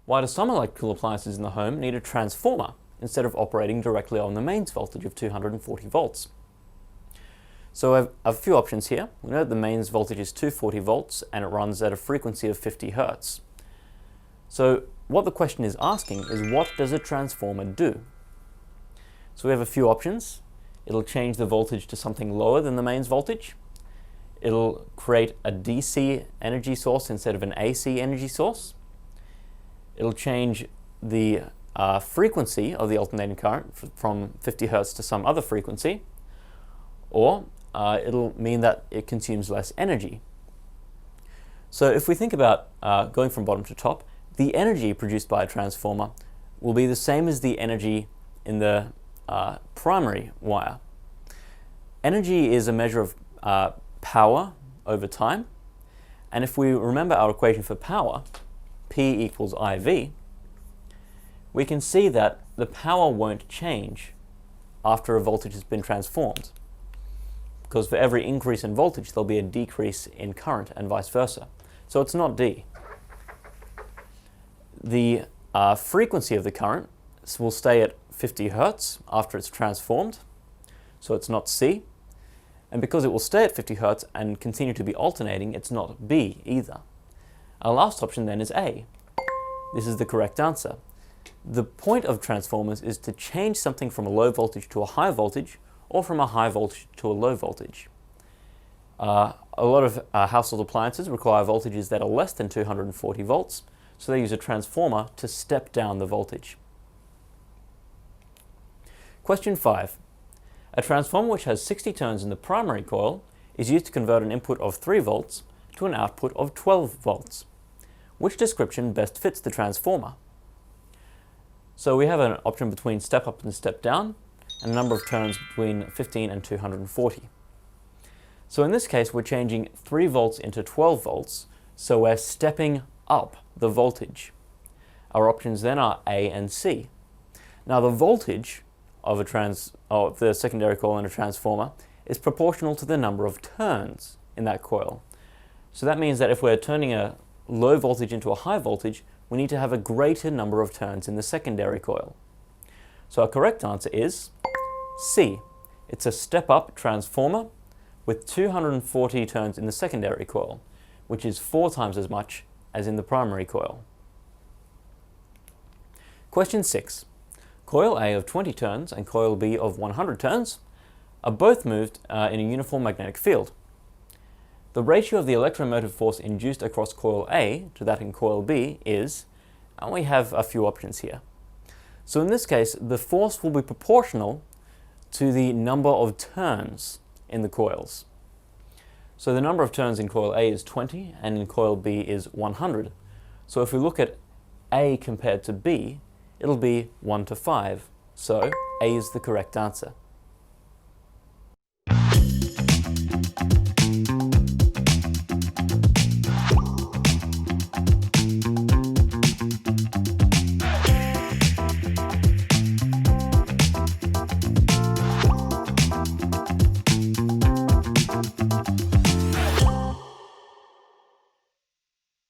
Why do some electrical appliances in the home need a transformer instead of operating directly on the mains voltage of 240 volts? So I have a few options here. We know that the mains voltage is 240 volts and it runs at a frequency of 50 Hertz. So what the question is asking is, what does a transformer do? So we have a few options. It'll change the voltage to something lower than the mains voltage. It'll create a DC energy source instead of an AC energy source. It'll change the frequency of the alternating current from 50 Hertz to some other frequency, or it'll mean that it consumes less energy. So if we think about going from bottom to top, the energy produced by a transformer will be the same as the energy in the primary wire. Energy is a measure of power over time, and if we remember our equation for power, P equals IV, we can see that the power won't change after a voltage has been transformed, because for every increase in voltage there'll be a decrease in current and vice versa. So it's not D. The frequency of the current will stay at 50 Hertz after it's transformed, so it's not C. And because it will stay at 50 Hertz and continue to be alternating, it's not B either. Our last option then is A. This is the correct answer. The point of transformers is to change something from a low voltage to a high voltage, or from a high voltage to a low voltage. A lot of household appliances require voltages that are less than 240 volts, so they use a transformer to step down the voltage. Question 5. A transformer which has 60 turns in the primary coil is used to convert an input of 3 volts to an output of 12 volts. Which description best fits the transformer? So we have an option between step up and step down, and a number of turns between 15 and 240. So in this case, we're changing 3 volts into 12 volts, so we're stepping up the voltage. Our options then are A and C. Now the voltage of the secondary coil in a transformer is proportional to the number of turns in that coil. So that means that if we're turning a low voltage into a high voltage, we need to have a greater number of turns in the secondary coil. So our correct answer is C. It's a step-up transformer with 240 turns in the secondary coil, which is 4 times as much as in the primary coil. Question 6. Coil A of 20 turns and coil B of 100 turns are both moved in a uniform magnetic field. The ratio of the electromotive force induced across coil A to that in coil B is, and we have a few options here. So in this case, the force will be proportional to the number of turns in the coils. So the number of turns in coil A is 20 and in coil B is 100. So if we look at A compared to B, it'll be 1 to 5. So A is the correct answer.